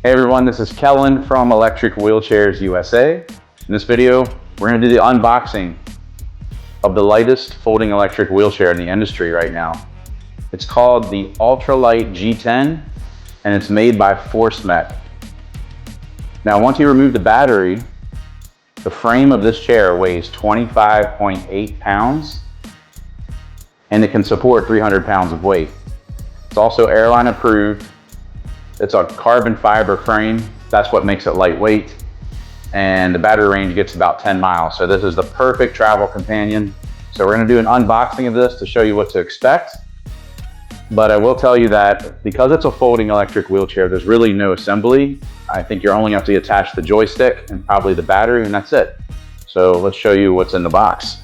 Hey everyone, this is Kellen from Electric Wheelchairs USA. In this video, we're going to do the unboxing of the lightest folding electric wheelchair in the industry right now. It's called the Ultralite G10 and it's made by Forcemech. Now once you remove the battery, the frame of this chair weighs 25.8 pounds and it can support 300 pounds of weight. It's also airline approved. It's a carbon fiber frame. That's what makes it lightweight. And the battery range gets about 10 miles. So this is the perfect travel companion. So we're gonna do an unboxing of this to show you what to expect. But I will tell you that because it's a folding electric wheelchair, there's really no assembly. I think you're only gonna have to attach the joystick and probably the battery and that's it. So let's show you what's in the box.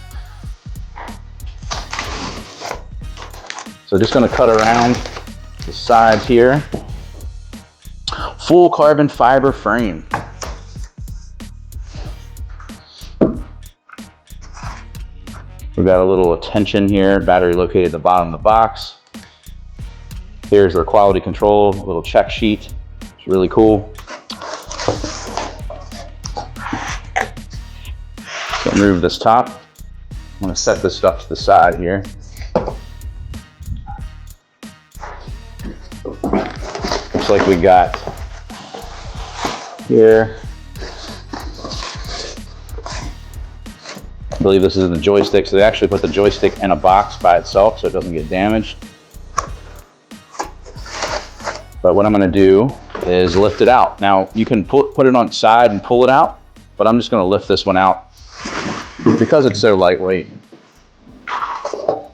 So just gonna cut around the sides here. Full carbon fiber frame. We've got a little tension here, battery located at the bottom of the box. Here's their quality control, little check sheet. It's really cool. So remove this top. I'm gonna set this stuff to the side here. Looks like we got here. I believe this is the joystick, so they actually put the joystick in a box by itself so it doesn't get damaged. But what I'm going to do is lift it out. Now you can put it on its side and pull it out, but I'm just going to lift this one out because it's so lightweight. I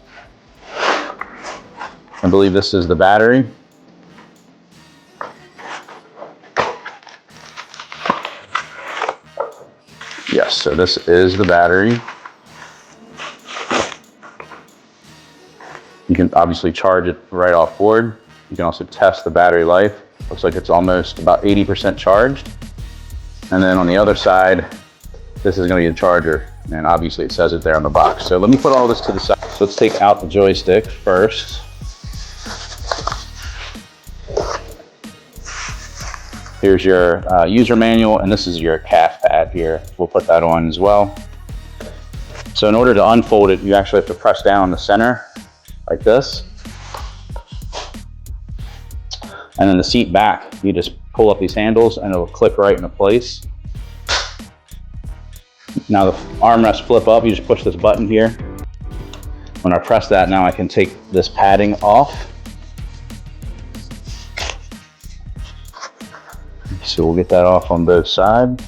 believe this is the battery. Yes, so this is the battery. You can obviously charge it right off board. You can also test the battery life. Looks like it's almost about 80% charged. And then on the other side, this is going to be a charger. And obviously it says it there on the box. So let me put all this to the side. So let's take out the joystick first. Here's your user manual, and this is your calf pad here. We'll put that on as well. So in order to unfold it, you actually have to press down the center like this. And then the seat back, you just pull up these handles and it'll click right into place. Now the armrests flip up, you just push this button here. When I press that, now I can take this padding off. So we'll get that off on both sides.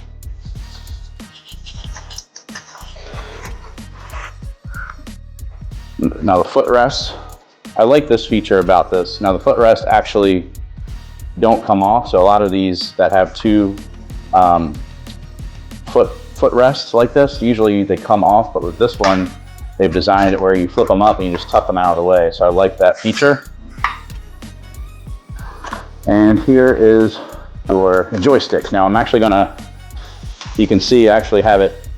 Now the footrest, I like this feature about this. Now the footrest actually don't come off. So a lot of these that have two footrests like this, usually they come off, but with this one, they've designed it where you flip them up and you just tuck them out of the way. So I like that feature. And here is your joystick. Now I'm actually gonna, you can see I actually have it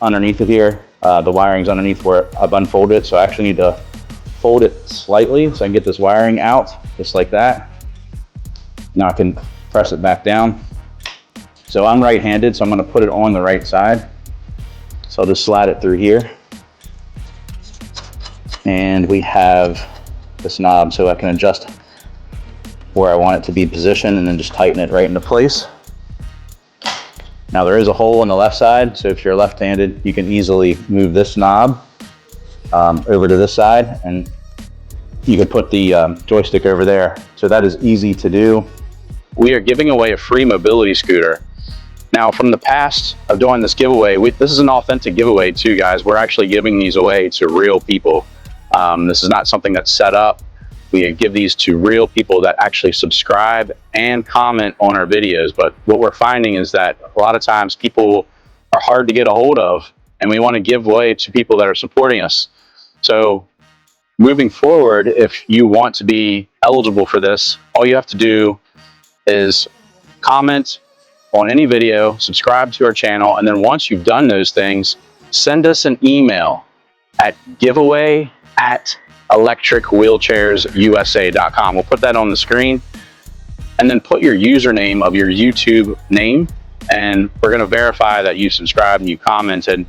underneath of here. The wiring's underneath where I've unfolded it, so I actually need to fold it slightly so I can get this wiring out, just like that. Now I can press it back down. So I'm right-handed, so I'm gonna put it on the right side. So I'll just slide it through here. And we have this knob so I can adjust where I want it to be positioned and then just tighten it right into place. Now there is a hole on the left side, so if you're left-handed, you can easily move this knob over to this side and you can put the joystick over there. So that is easy to do. We are giving away a free mobility scooter. Now from the past of doing this giveaway, this is an authentic giveaway too, guys. We're actually giving these away to real people. This is not something that's set up. We give these to real people that actually subscribe and comment on our videos. But what we're finding is that a lot of times people are hard to get a hold of and we want to give away to people that are supporting us. So moving forward, if you want to be eligible for this, all you have to do is comment on any video, subscribe to our channel, and then once you've done those things, send us an email at giveaway@electricwheelchairsusa.com. We'll put that on the screen. and then put your username of your YouTube name, and we're going to verify that you subscribed and you commented,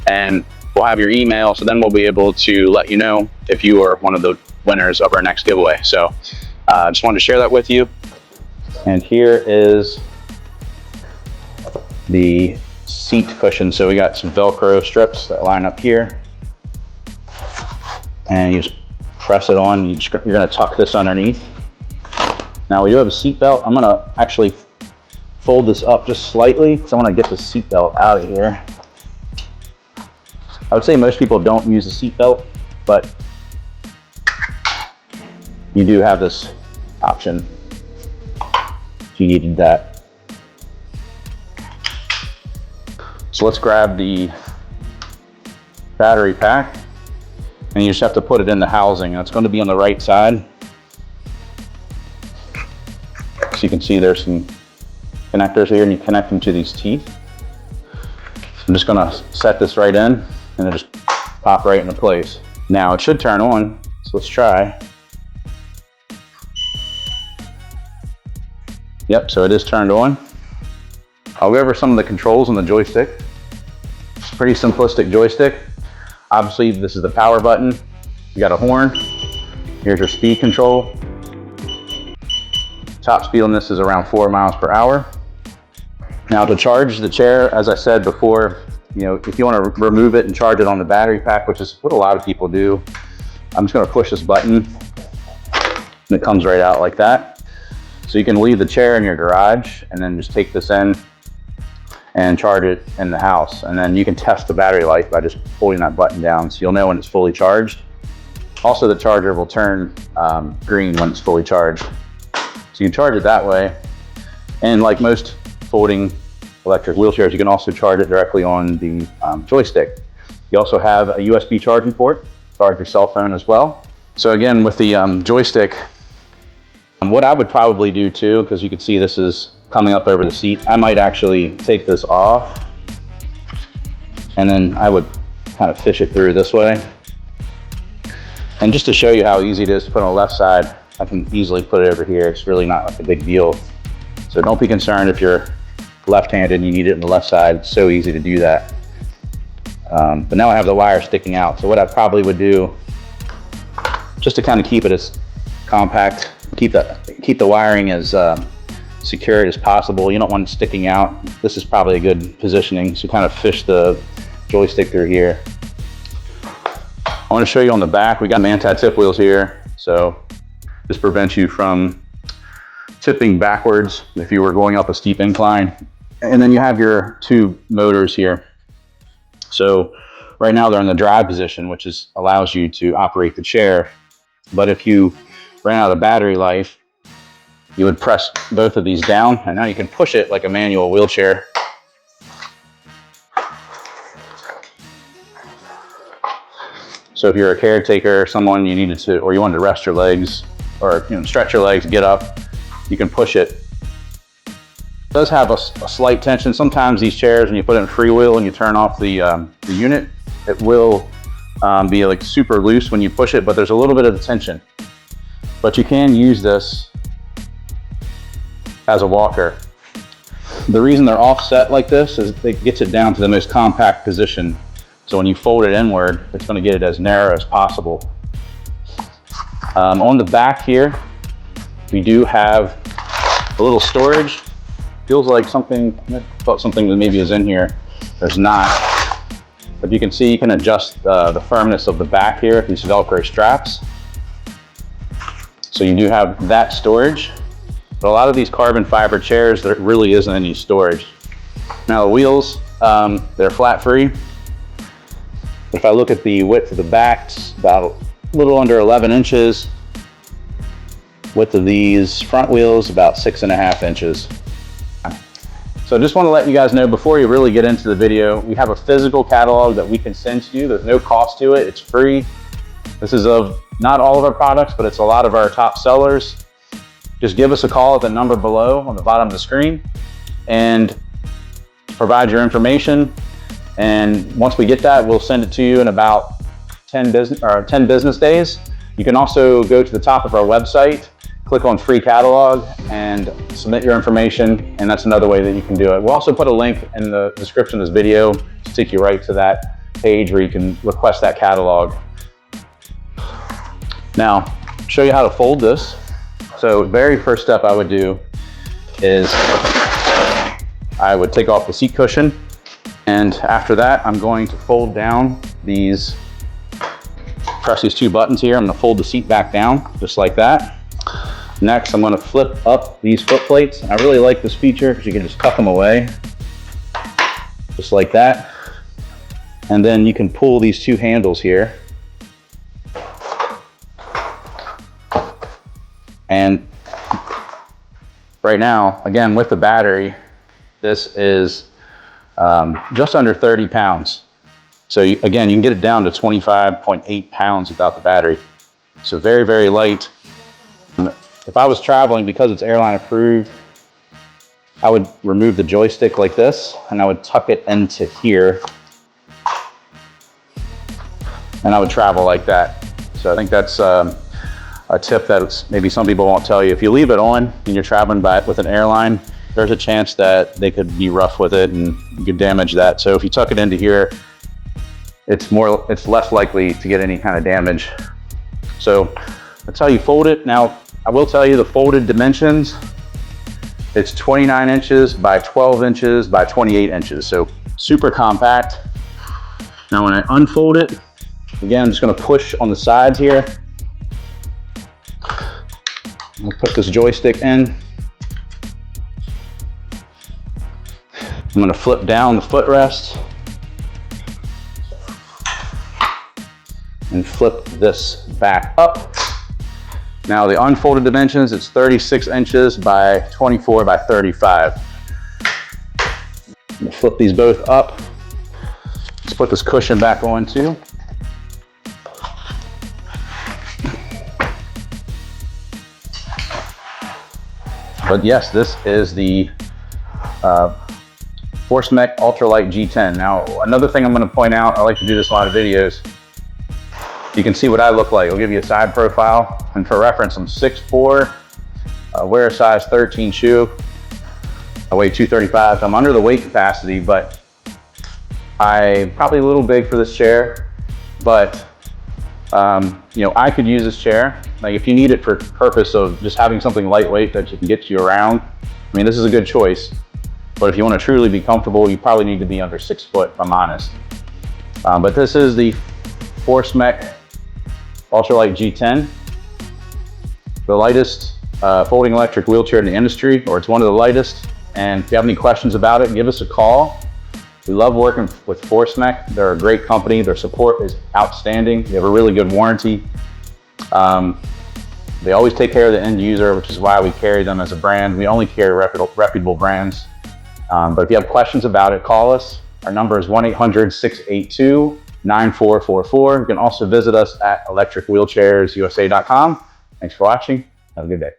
and we'll have your email, so then we'll be able to let you know if you are one of the winners of our next giveaway. So I just wanted to share that with you. And here is the seat cushion. So we got some Velcro strips that line up here, and you just press it on. You're going to tuck this underneath. Now we do have a seat belt. I'm going to actually fold this up just slightly because I want to get the seat belt out of here. I would say most people don't use the seat belt, but you do have this option if you needed that. So let's grab the battery pack, and you just have to put it in the housing. It's going to be on the right side. So you can see there's some connectors here, and you connect them to these teeth. So I'm just going to set this right in, and it'll just pop right into place. Now it should turn on, so let's try. Yep, so it is turned on. I'll go over some of the controls on the joystick. It's a pretty simplistic joystick. Obviously, this is the power button. You got a horn. Here's your speed control. Top speed on this is around 4 miles per hour. Now to charge the chair, as I said before, if you want to remove it and charge it on the battery pack, which is what a lot of people do, I'm just going to push this button and it comes right out like that. So you can leave the chair in your garage and then just take this in and charge it in the house. And then you can test the battery life by just holding that button down, so you'll know when it's fully charged. Also, the charger will turn green when it's fully charged. So you can charge it that way. And like most folding electric wheelchairs, you can also charge it directly on the joystick. You also have a USB charging port, charge your cell phone as well. So again, with the joystick, what I would probably do too, because you can see this is coming up over the seat, I might actually take this off, and then I would kind of fish it through this way. And just to show you how easy it is to put on the left side, I can easily put it over here. It's really not like a big deal. So don't be concerned if you're left-handed and you need it on the left side. It's so easy to do that. But now I have the wire sticking out. So what I probably would do, just to kind of keep it as compact, keep the wiring as secured as possible. You don't want it sticking out. This is probably a good positioning. So kind of fish the joystick through here. I want to show you on the back, we got some anti-tip wheels here. So this prevents you from tipping backwards if you were going up a steep incline. And then you have your two motors here. So right now they're in the drive position, which allows you to operate the chair. But if you ran out of battery life, you would press both of these down, and now you can push it like a manual wheelchair. So if you're a caretaker or someone you needed to, or you wanted to rest your legs, or stretch your legs, get up, you can push it. It does have a slight tension. Sometimes these chairs, when you put it in freewheel and you turn off the unit, it will be like super loose when you push it, but there's a little bit of tension. But you can use this as a walker. The reason they're offset like this is it gets it down to the most compact position. So when you fold it inward, it's going to get it as narrow as possible. On the back here, we do have a little storage. Feels like something, I thought something that maybe is in here. There's not. But you can see you can adjust the firmness of the back here with these Velcro straps. So you do have that storage. But a lot of these carbon fiber chairs, there really isn't any storage. Now the wheels, they're flat free. If I look at the width of the back, it's about a little under 11 inches. Width of these front wheels, about 6.5 inches. So I just want to let you guys know before you really get into the video, we have a physical catalog that we can send to you. There's no cost to it, it's free. This is of not all of our products, but it's a lot of our top sellers. Just give us a call at the number below on the bottom of the screen and provide your information. And once we get that, we'll send it to you in about 10 business days. You can also go to the top of our website click on free catalog and submit your information, and that's another way that you can do it. We'll also put a link in the description of this video to take you right to that page where you can request that catalog. Now, show you how to fold this. So very first step I would do is I would take off the seat cushion, and after that I'm going to fold down these, press these two buttons here. I'm going to fold the seat back down just like that. Next, I'm going to flip up these foot plates. I really like this feature because you can just tuck them away just like that. And then you can pull these two handles here. And right now, again, with the battery, this is just under 30 pounds. So again, you can get it down to 25.8 pounds without the battery. So very, very light. If I was traveling, because it's airline approved, I would remove the joystick like this, and I would tuck it into here, and I would travel like that. So I think that's a tip that maybe some people won't tell you. If you leave it on and you're traveling with an airline, there's a chance that they could be rough with it and you could damage that. So if you tuck it into here, it's less likely to get any kind of damage. So that's how you fold it. Now, I will tell you the folded dimensions. It's 29 inches by 12 inches by 28 inches. So super compact. Now when I unfold it, again, I'm just gonna push on the sides here. I'll put this joystick in. I'm gonna flip down the footrest and flip this back up. Now the unfolded dimensions, it's 36 inches by 24 by 35. I'm gonna flip these both up. Let's put this cushion back on too. But yes, this is the Forcemech Ultralite G10. Now, another thing I'm gonna point out, I like to do this in a lot of videos. You can see what I look like. I'll give you a side profile. And for reference, I'm 6'4", wear a size 13 shoe. I weigh 235, so I'm under the weight capacity, but I'm probably a little big for this chair. But you know, I could use this chair. Like if you need it for purpose of just having something lightweight that you can get you around, I mean, this is a good choice. But if you want to truly be comfortable, you probably need to be under 6 foot, if I'm honest. But this is the Forcemech Ultralite G10, the lightest folding electric wheelchair in the industry, or it's one of the lightest. And if you have any questions about it, give us a call. We love working with Forcemech. They're a great company. Their support is outstanding. They have a really good warranty. They always take care of the end user, which is why we carry them as a brand. We only carry reputable brands. But if you have questions about it, call us. Our number is 1-800-682-9444. You can also visit us at electricwheelchairsusa.com. Thanks for watching. Have a good day.